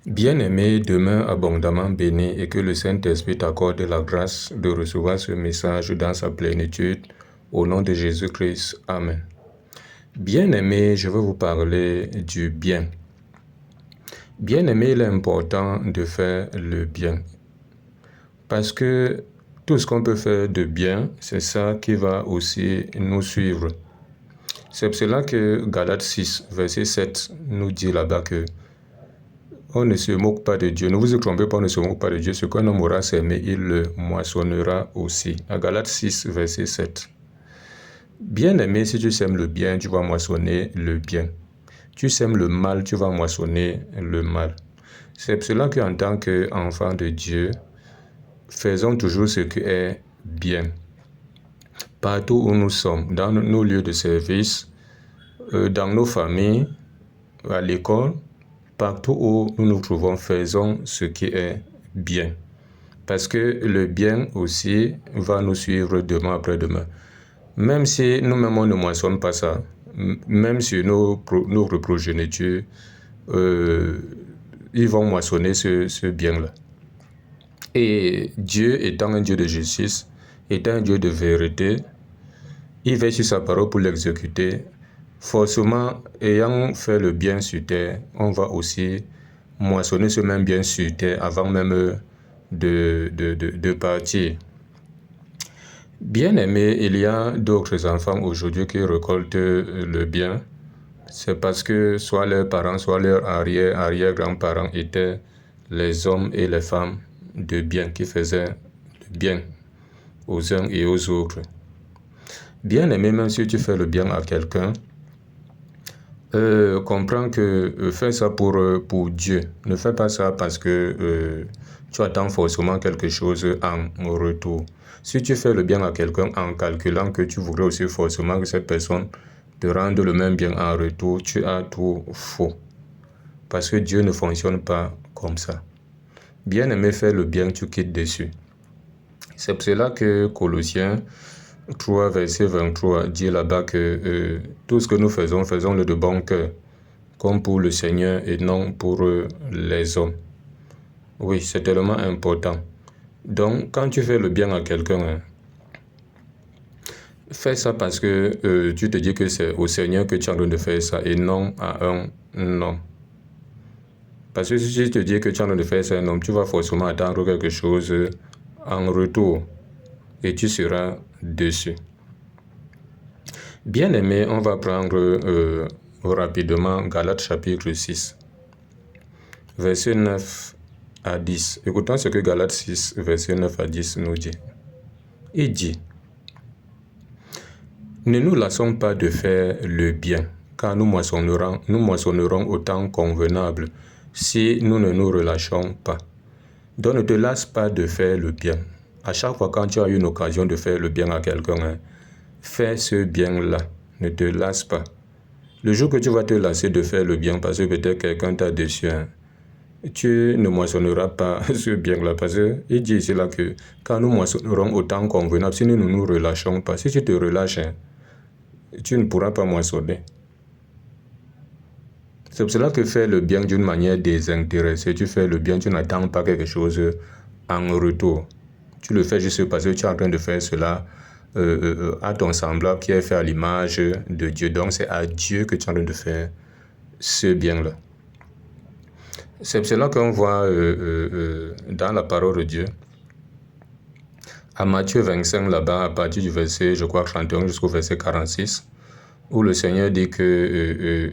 Bien-aimé, demeure abondamment béni et que le Saint-Esprit t'accorde la grâce de recevoir ce message dans sa plénitude. Au nom de Jésus-Christ. Amen. Bien-aimé, je veux vous parler du bien. Bien-aimé, il est important de faire le bien. Parce que tout ce qu'on peut faire de bien, c'est ça qui va aussi nous suivre. C'est pour cela que Galates 6, verset 7 nous dit là-bas que on ne se moque pas de Dieu. Ne vous y trompez pas, on ne se moque pas de Dieu. Ce qu'un homme aura semé, il le moissonnera aussi. À Galates 6, verset 7. Bien-aimé, si tu sèmes le bien, tu vas moissonner le bien. Tu sèmes le mal, tu vas moissonner le mal. C'est pour cela qu'en tant qu'enfant de Dieu, faisons toujours ce qui est bien. Partout où nous sommes, dans nos lieux de service, dans nos familles, à l'école, partout où nous nous trouvons, faisons ce qui est bien. Parce que le bien aussi va nous suivre demain après demain. Même si nous-mêmes on ne moissonne pas ça, même si nos progénitures, ils vont moissonner ce bien-là. Et Dieu étant un Dieu de justice, étant un Dieu de vérité, il veille sur sa parole pour l'exécuter. Forcément, ayant fait le bien sur terre, on va aussi moissonner ce même bien sur terre avant même de partir. Bien aimé, il y a d'autres enfants aujourd'hui qui récoltent le bien. C'est parce que soit leurs parents, soit leurs arrière-grands-parents étaient les hommes et les femmes de bien, qui faisaient le bien aux uns et aux autres. Bien aimé, même si tu fais le bien à quelqu'un, comprends que fais ça pour Dieu. Ne fais pas ça parce que tu attends forcément quelque chose en retour. Si tu fais le bien à quelqu'un en calculant que tu voudrais aussi forcément que cette personne te rende le même bien en retour, tu as tout faux. Parce que Dieu ne fonctionne pas comme ça. Bien aimé, fais le bien, tu quittes dessus. C'est pour cela que Colossiens 3, verset 23 dit là-bas que tout ce que nous faisons, faisons-le de bon cœur, comme pour le Seigneur et non pour les hommes. Oui, c'est tellement important. Donc, quand tu fais le bien à quelqu'un, fais ça parce que tu te dis que c'est au Seigneur que tu es en train de faire ça et non à un homme. Parce que si tu te dis que tu es en train de faire ça à un homme, tu vas forcément attendre quelque chose en retour et tu seras déçu. Bien aimé, on va prendre rapidement Galates chapitre 6, verset 9 à 10. Écoutons ce que Galates 6, verset 9 à 10 nous dit. Il dit: ne nous lassons pas de faire le bien, car nous moissonnerons au temps convenable si nous ne nous relâchons pas. Donc ne te lasse pas de faire le bien. À chaque fois quand tu as une occasion de faire le bien à quelqu'un, fais ce bien-là. Ne te lasse pas. Le jour que tu vas te lasser de faire le bien parce que peut-être quelqu'un t'a déçu, tu ne moissonneras pas ce bien-là. Parce qu'il dit ici là que quand nous moissonnerons au temps convenable, si nous ne nous relâchons pas, si tu te relâches, tu ne pourras pas moissonner. C'est pour cela que faire le bien d'une manière désintéressée, tu fais le bien, tu n'attends pas quelque chose en retour. Tu le fais juste parce que tu es en train de faire cela à ton semblable qui est fait à l'image de Dieu. Donc c'est à Dieu que tu es en train de faire ce bien-là. C'est pour cela qu'on voit dans la parole de Dieu, à Matthieu 25 là-bas, à partir du verset, je crois, 31 jusqu'au verset 46, où le Seigneur dit que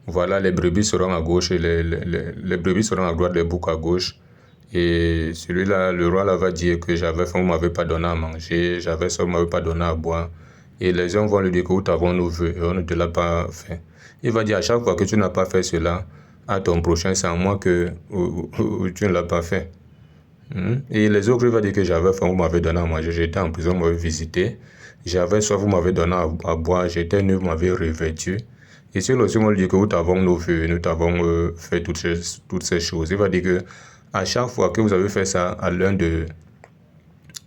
voilà, les brebis seront à gauche, et les brebis seront à droite, les boucs à gauche. Et celui-là, le roi là va dire que j'avais faim, vous ne m'avez pas donné à manger, j'avais soif, vous ne m'avez pas donné à boire. Et les gens vont lui dire que où t'avons-nous vu et on ne te l'a pas fait. Il va dire à chaque fois que tu n'as pas fait cela à ton prochain, c'est en moi que tu ne l'as pas fait. Et les autres, il va dire que j'avais faim, vous m'avez donné à manger, j'étais en prison, vous m'avez visité. J'avais soif, vous m'avez donné à boire, j'étais nu, vous m'avez revêtu. Et si aussi on lui dit que nous t'avons vu, nous t'avons fait toutes ces choses, il va dire que à chaque fois que vous avez fait ça à l'un de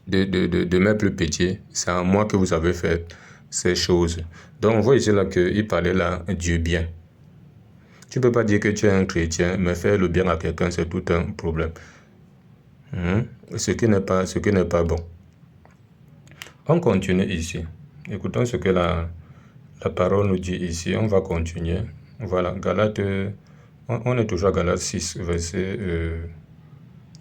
mes plus petits, c'est à moi que vous avez fait ces choses. Donc on voit ici là qu'il parlait là du bien. Tu ne peux pas dire que tu es un chrétien, mais faire le bien à quelqu'un, c'est tout un problème. Ce qui n'est pas bon. On continue ici. Écoutons ce que la parole nous dit ici. On va continuer. Voilà, Galates, on est toujours à Galates 6, verset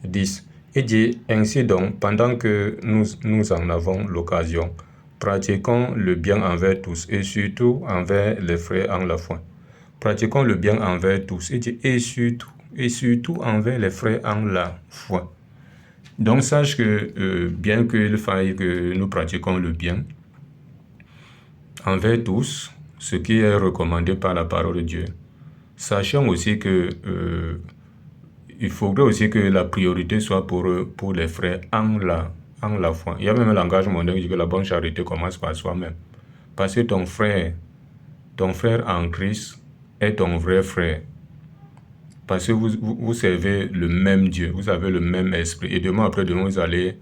10. Il dit, ainsi donc, pendant que nous en avons l'occasion, pratiquons le bien envers tous et surtout envers les frères en la foi. Pratiquons le bien envers tous. Il dit, et surtout envers les frères en la foi. Donc, sache que bien qu'il faille que nous pratiquions le bien envers tous, ce qui est recommandé par la parole de Dieu, sachant aussi que il faudrait aussi que la priorité soit pour les frères en la foi. Il y a même un langage mondain qui dit que la bonne charité commence par soi-même. Parce que ton frère en Christ est ton vrai frère. Parce que vous servez le même Dieu, vous avez le même esprit. Et demain après demain, vous allez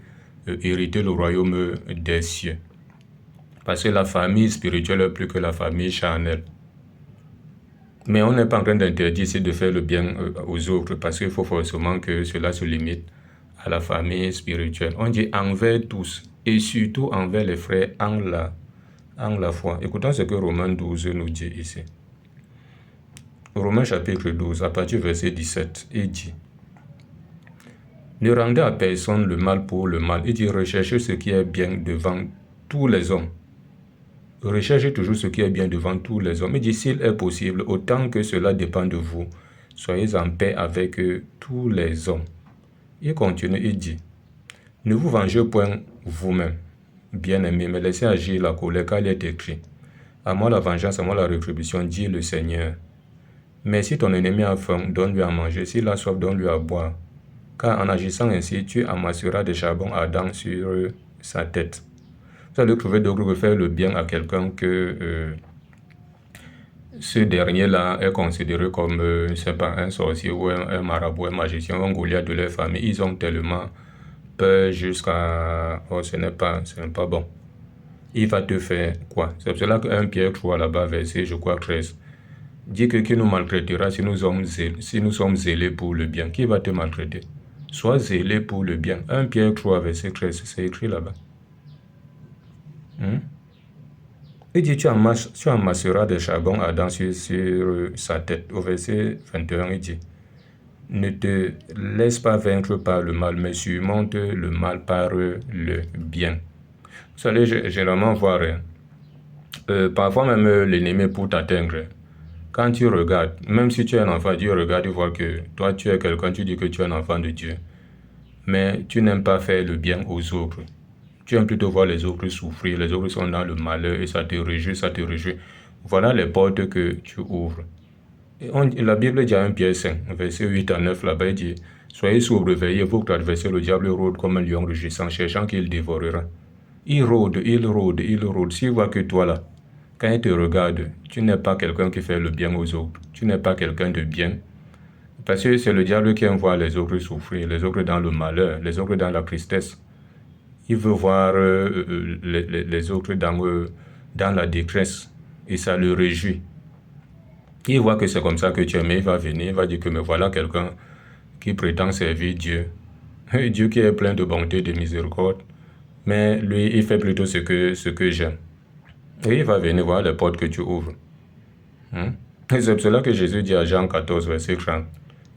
hériter le royaume des cieux. Parce que la famille spirituelle est plus que la famille charnelle. Mais on n'est pas en train d'interdire ici de faire le bien aux autres, parce qu'il faut forcément que cela se limite à la famille spirituelle. On dit envers tous, et surtout envers les frères en la foi. Écoutons ce que Romains 12 nous dit ici. Romains chapitre 12, à partir du verset 17, il dit, ne rendez à personne le mal pour le mal. Il dit, recherchez ce qui est bien devant tous les hommes. Recherchez toujours ce qui est bien devant tous les hommes. Il dit, s'il est possible, autant que cela dépend de vous, soyez en paix avec tous les hommes. Il continue, il dit, ne vous vengez point vous-même, bien-aimés, mais laissez agir la colère, car il est écrit, à moi la vengeance, à moi la rétribution, dit le Seigneur. Mais si ton ennemi a faim, donne-lui à manger, s'il a soif, donne-lui à boire, car en agissant ainsi, tu amasseras des charbons ardents sur sa tête. Vous allez trouver d'autres que faire le bien à quelqu'un que ce dernier-là est considéré comme, je ne sais pas, un sorcier ou un marabout, un magicien, un Goliath de leur famille. Ils ont tellement peur jusqu'à... Oh, ce n'est pas bon. Il va te faire quoi? C'est pour cela que 1 Pierre 3 là-bas, verset, je crois, 13, dit que qui nous maltraitera si nous sommes zélés pour le bien. Qui va te maltraiter? Sois zélé pour le bien. 1 Pierre 3, verset 13, c'est écrit là-bas. Il dit, tu amasseras des charbons ardents sur sa tête. Au verset 21, il dit, ne te laisse pas vaincre par le mal, mais surmonte le mal par le bien. Vous allez généralement voir, parfois même l'ennemi pour t'atteindre. Quand tu regardes, même si tu es un enfant, Dieu regarde, il voit que toi tu es quelqu'un, tu dis que tu es un enfant de Dieu. Mais tu n'aimes pas faire le bien aux autres. Tu aimes plutôt voir les autres souffrir, les autres sont dans le malheur et ça te réjouit. Voilà les portes que tu ouvres. Et la Bible dit à 1 Pierre 5, verset 8 à 9, là-bas, il dit, soyez sobre, veillez, vous adversaires, le diable rôde comme un lion rugissant, cherchant qu'il dévorera. Il rôde. S'il voit que toi là, quand il te regarde, tu n'es pas quelqu'un qui fait le bien aux autres. Tu n'es pas quelqu'un de bien. Parce que c'est le diable qui aime voir les autres souffrir, les autres dans le malheur, les autres dans la tristesse. Il veut voir les autres dans la détresse et ça le réjouit. Il voit que c'est comme ça que tu es, mais il va venir, il va dire que me voilà quelqu'un qui prétend servir Dieu. Dieu qui est plein de bonté, de miséricorde, mais lui, il fait plutôt ce que j'aime. Et il va venir voir les portes que tu ouvres. Et c'est pour cela que Jésus dit à Jean 14, verset 30,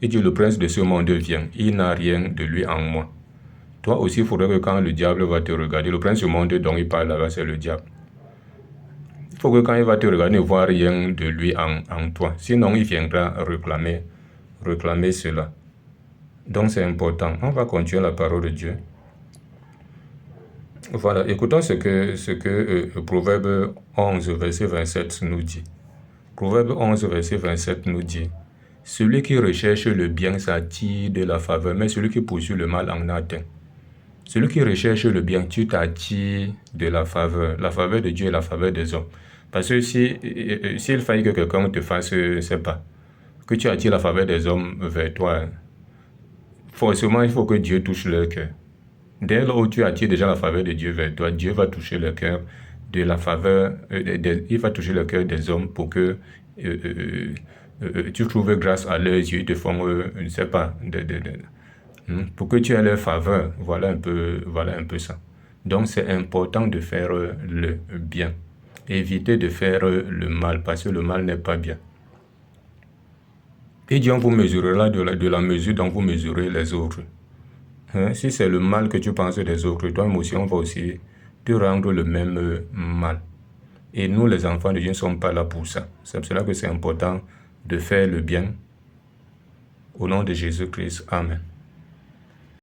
il dit, le prince de ce monde vient, il n'a rien de lui en moi. Toi aussi, il faudrait que quand le diable va te regarder, le prince du monde dont il parle là-bas, c'est le diable. Il faut que quand il va te regarder, il ne voit rien de lui en toi. Sinon, il viendra réclamer cela. Donc, c'est important. On va continuer la parole de Dieu. Voilà, écoutons ce que Proverbe 11, verset 27 nous dit. Proverbe 11, verset 27 nous dit, « Celui qui recherche le bien s'attire de la faveur, mais celui qui poursuit le mal en atteint. » Celui qui recherche le bien, tu t'attires de la faveur de Dieu et la faveur des hommes. Parce que s'il faille que quelqu'un te fasse, je ne sais pas, que tu attires la faveur des hommes vers toi, forcément, il faut que Dieu touche leur cœur. Dès lors où tu attires déjà la faveur de Dieu vers toi, Dieu va toucher le cœur de la faveur, il va toucher le cœur des hommes pour que tu trouves grâce à leurs yeux, ils te font, je ne sais pas, pour que tu aies leur faveur. Voilà un peu ça. Donc c'est important de faire le bien. Évitez de faire le mal, parce que le mal n'est pas bien. Et Dieu vous mesurera de la mesure dont vous mesurez les autres. Si c'est le mal que tu penses des autres, toi aussi, on va aussi te rendre le même mal. Et nous, les enfants de Dieu, ne sommes pas là pour ça. C'est pour cela que c'est important de faire le bien. Au nom de Jésus-Christ. Amen.